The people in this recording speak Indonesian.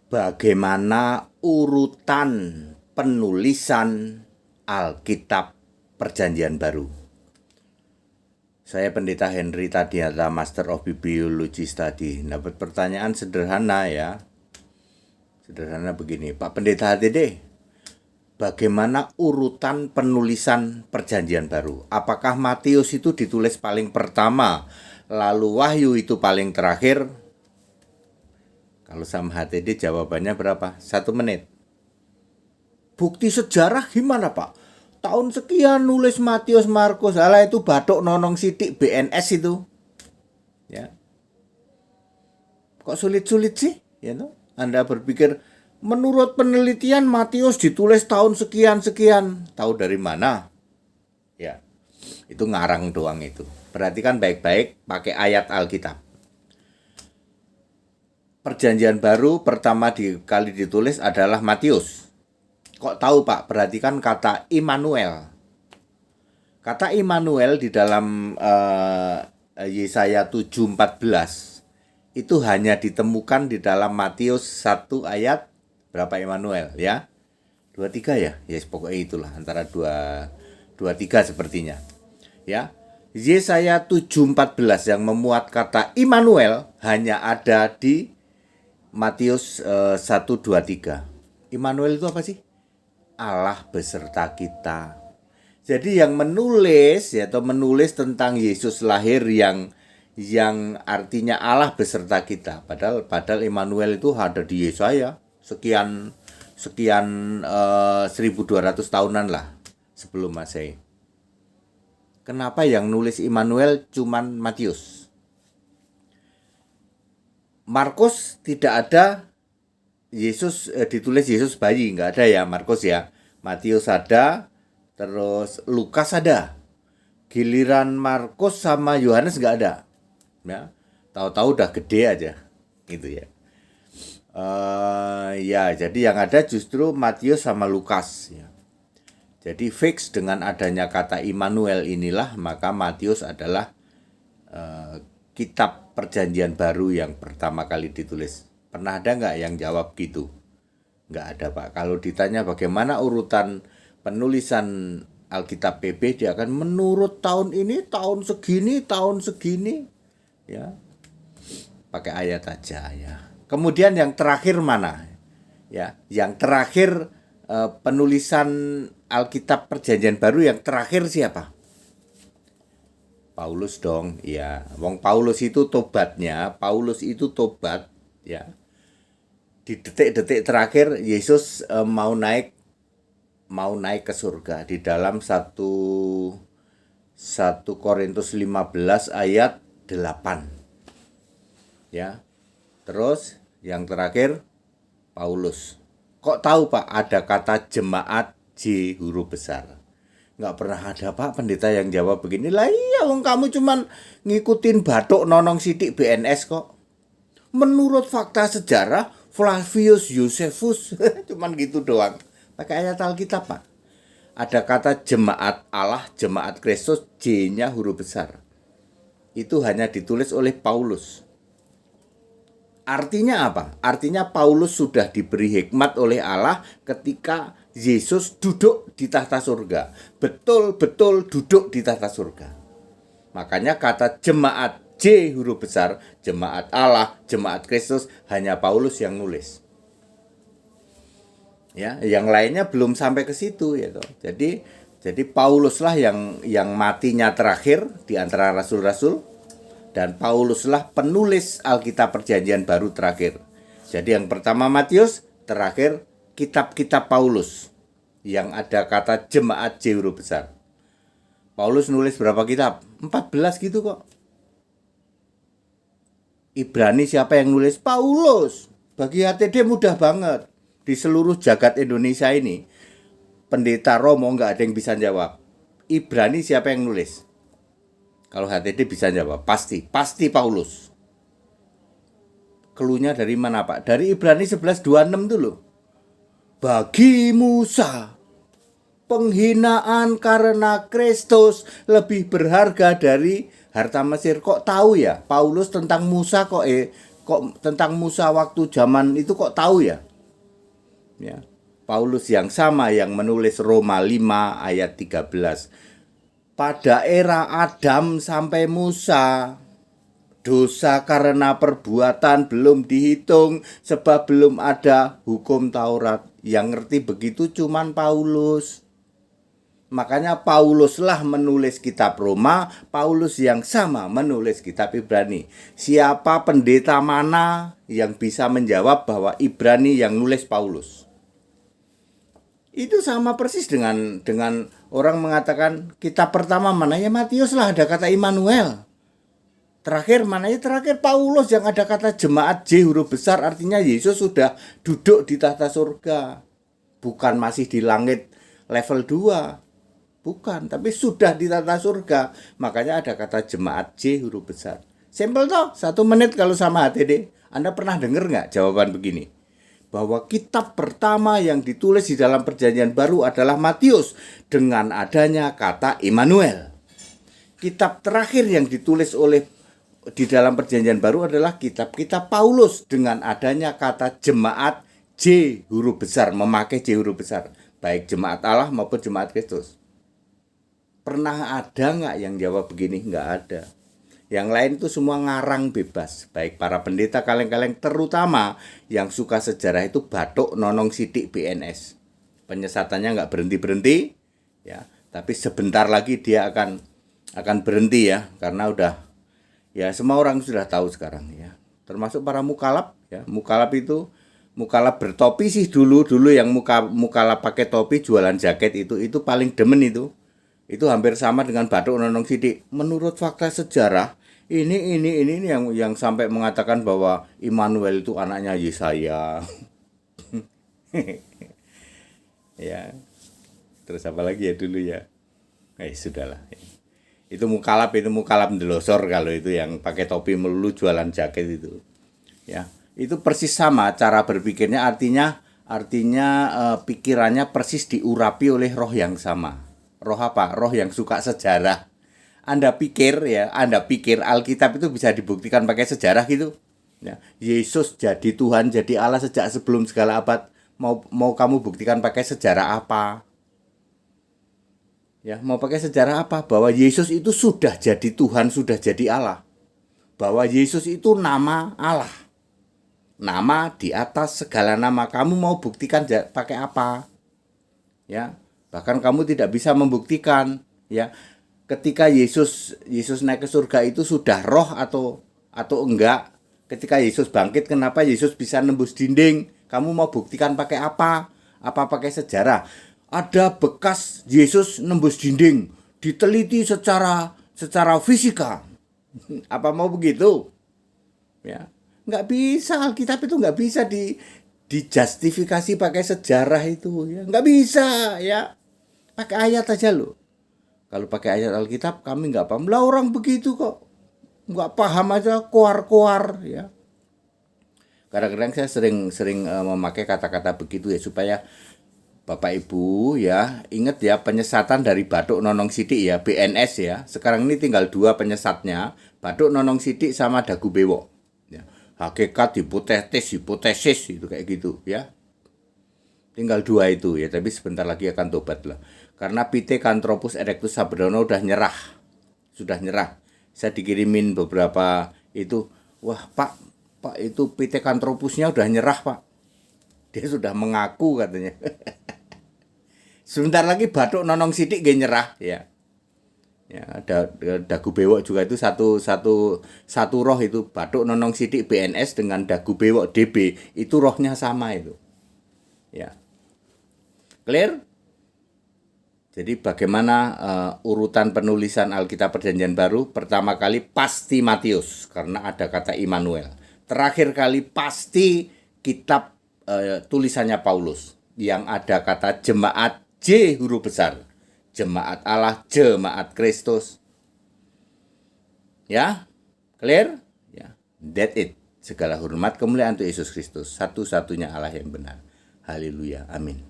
Bagaimana urutan penulisan Alkitab Perjanjian Baru? Saya Pendeta Henry Tadiata, Master of Bibliology Study. Dapat pertanyaan sederhana ya. Sederhana begini, Pak Pendeta HTD, bagaimana urutan penulisan Perjanjian Baru? Apakah Matius itu ditulis paling pertama, lalu Wahyu itu paling terakhir? Kalau sama HTD jawabannya berapa? 1 menit. Bukti sejarah gimana Pak? Tahun sekian nulis Matius, Markus, alah itu batuk nonong sidik BNS itu. Ya. Kok sulit-sulit sih? Ya, no? Anda berpikir menurut penelitian Matius ditulis tahun sekian-sekian. Tahu dari mana? Ya. Itu ngarang doang itu. Perhatikan baik-baik pakai ayat Alkitab. Perjanjian Baru pertama kali ditulis adalah Matius. Kok tahu Pak? Perhatikan kata Immanuel. Kata Immanuel di dalam Yesaya 7:14 itu hanya ditemukan di dalam Matius 1 ayat berapa Immanuel ya? 23 ya? Yes, pokoknya itulah antara 23 sepertinya. Ya. Yesaya 7:14 yang memuat kata Immanuel hanya ada di Matius 1:23. Immanuel itu apa sih? Allah beserta kita. Jadi yang menulis atau menulis tentang Yesus lahir yang artinya Allah beserta kita. Padahal Immanuel itu ada di Yesaya sekian 1200 tahunan lah sebelum Masehi. Kenapa yang nulis Immanuel cuman Matius? Markus tidak ada Yesus ditulis Yesus bayi, nggak ada ya Markus ya. Matius ada, terus Lukas ada. Giliran Markus sama Yohanes nggak ada. Ya, tahu-tahu udah gede aja, gitu ya. Ya, jadi yang ada justru Matius sama Lukas. Ya. Jadi fix dengan adanya kata Immanuel inilah maka Matius adalah kitab Perjanjian Baru yang pertama kali ditulis. Pernah ada nggak yang jawab gitu? Nggak ada Pak. Kalau ditanya bagaimana urutan penulisan Alkitab PB, dia akan menurut tahun ini, tahun segini, ya. Pakai ayat aja ya. Kemudian yang terakhir mana? Ya, yang terakhir penulisan Alkitab Perjanjian Baru yang terakhir siapa? Paulus dong, ya. Wong Paulus itu tobat, ya. Di detik-detik terakhir Yesus mau naik ke surga di dalam 1 Korintus 15 ayat 8. Ya. Terus yang terakhir Paulus. Kok tahu Pak ada kata jemaat J huruf besar? Nggak pernah ada Pak pendeta yang jawab begini, lah iya wong kamu cuman ngikutin batuk nonong sidik BNS kok. Menurut fakta sejarah Flavius Josephus cuman gitu doang. Pakai ayat Alkitab Pak. Ada kata jemaat Allah, jemaat Kristus, J-nya huruf besar. Itu hanya ditulis oleh Paulus. Artinya apa? Artinya Paulus sudah diberi hikmat oleh Allah ketika Yesus duduk di tahta surga. Betul-betul duduk di tahta surga. Makanya kata jemaat J huruf besar, jemaat Allah, jemaat Kristus, hanya Paulus yang nulis. Ya, yang lainnya belum sampai ke situ ya toh. Jadi Pauluslah yang matinya terakhir di antara rasul-rasul, dan Pauluslah penulis Alkitab Perjanjian Baru terakhir. Jadi yang pertama Matius, terakhir kitab-kitab Paulus yang ada kata jemaat J huruf besar. Paulus nulis berapa kitab? 14 gitu kok. Ibrani siapa yang nulis? Paulus. Bagi HTD mudah banget. Di seluruh jagat Indonesia ini, pendeta Romo nggak ada yang bisa jawab. Ibrani siapa yang nulis? Kalau HTD bisa jawab, pasti Paulus. Keluhnya dari mana Pak? Dari Ibrani 11:26 dulu. Bagi Musa, penghinaan karena Kristus lebih berharga dari harta Mesir. Kok tahu ya Paulus tentang Musa kok kok tentang Musa waktu zaman itu kok tahu ya? Ya. Paulus yang sama yang menulis Roma 5 ayat 13. Pada era Adam sampai Musa, dosa karena perbuatan belum dihitung sebab belum ada hukum Taurat. Yang ngerti begitu cuman Paulus. Makanya Pauluslah menulis kitab Roma, Paulus yang sama menulis kitab Ibrani. Siapa pendeta mana yang bisa menjawab bahwa Ibrani yang nulis Paulus? Itu sama persis dengan orang mengatakan kitab pertama mana ya Matius lah, ada kata Immanuel. Terakhir mana ya, terakhir Paulus yang ada kata jemaat J huruf besar, artinya Yesus sudah duduk di tahta surga. Bukan masih di langit level 2. Bukan, tapi sudah di tahta surga. Makanya ada kata jemaat J huruf besar. Simpel toh, 1 menit kalau sama HTD. Anda pernah dengar nggak jawaban begini? Bahwa kitab pertama yang ditulis di dalam perjanjian baru adalah Matius dengan adanya kata Immanuel. Kitab terakhir yang ditulis di dalam perjanjian baru adalah kitab-kitab Paulus dengan adanya kata jemaat J huruf besar, memakai J huruf besar, baik jemaat Allah maupun jemaat Kristus. Pernah ada nggak yang jawab begini? Nggak ada. Yang lain itu semua ngarang bebas, baik para pendeta kaleng-kaleng, terutama yang suka sejarah itu Bathuk Nonong Sidik BNS. Penyesatannya nggak berhenti-berhenti, ya, tapi sebentar lagi dia akan berhenti ya, karena udah ya semua orang sudah tahu sekarang ya, termasuk para mukalaf ya. Mukalaf bertopi sih dulu yang mukalaf pakai topi jualan jaket itu paling demen itu hampir sama dengan Bathuk Nonong Sidik. Menurut fakta sejarah ini yang sampai mengatakan bahwa Immanuel itu anaknya Yesaya. Ya. Terus apa lagi ya dulu ya? Sudahlah. Itu mukalaf ndelosor kalau itu yang pakai topi melulu jualan jaket itu. Ya. Itu persis sama cara berpikirnya, artinya pikirannya persis diurapi oleh roh yang sama. Roh apa? Roh yang suka sejarah. Anda pikir Alkitab itu bisa dibuktikan pakai sejarah gitu? Ya, Yesus jadi Tuhan, jadi Allah sejak sebelum segala abad. Mau kamu buktikan pakai sejarah apa? Ya, mau pakai sejarah apa? Bahwa Yesus itu sudah jadi Tuhan, sudah jadi Allah. Bahwa Yesus itu nama Allah. Nama di atas segala nama. Kamu mau buktikan pakai apa? Ya, bahkan kamu tidak bisa membuktikan, ya. Ketika Yesus naik ke surga itu sudah roh atau enggak? Ketika Yesus bangkit, kenapa Yesus bisa nembus dinding? Kamu mau buktikan pakai apa? Apa pakai sejarah? Ada bekas Yesus nembus dinding, diteliti secara fisika. Apa mau begitu? Ya, nggak bisa. Alkitab itu nggak bisa dijustifikasi pakai sejarah itu, ya. Nggak bisa, ya. Pakai ayat aja loh. Kalau pakai ayat Alkitab kami nggak paham. Lah orang begitu kok nggak paham aja koar-koar ya. Kadang-kadang saya sering memakai kata-kata begitu ya, supaya Bapak Ibu ya ingat ya, penyesatan dari Bathuk Nonong Sidik ya, BNS ya. Sekarang ini tinggal 2 penyesatnya, Bathuk Nonong Sidik sama Dagu Bewok. Ya. Hakikat, hipotesis itu kayak gitu ya. Tinggal 2 itu ya, tapi sebentar lagi akan tobat lah. Karena Pithecanthropus erectus Sabdono sudah nyerah. Saya dikirimin beberapa itu, wah Pak itu Pithecanthropusnya udah nyerah Pak. Dia sudah mengaku katanya. Sebentar lagi Bathuk Nonong Sidik gak nyerah ya. Ya, ada Dagu Bewok juga itu satu roh itu. Bathuk Nonong Sidik BNS dengan Dagu Bewok DB itu rohnya sama itu. Ya. Clear? Jadi bagaimana urutan penulisan Alkitab Perjanjian Baru? Pertama kali pasti Matius karena ada kata Immanuel. Terakhir kali pasti kitab tulisannya Paulus yang ada kata jemaat J huruf besar. Jemaat Allah, jemaat Kristus. Ya? Clear? Ya. That's it. Segala hormat kemuliaan untuk Yesus Kristus, satu-satunya Allah yang benar. Haleluya. Amin.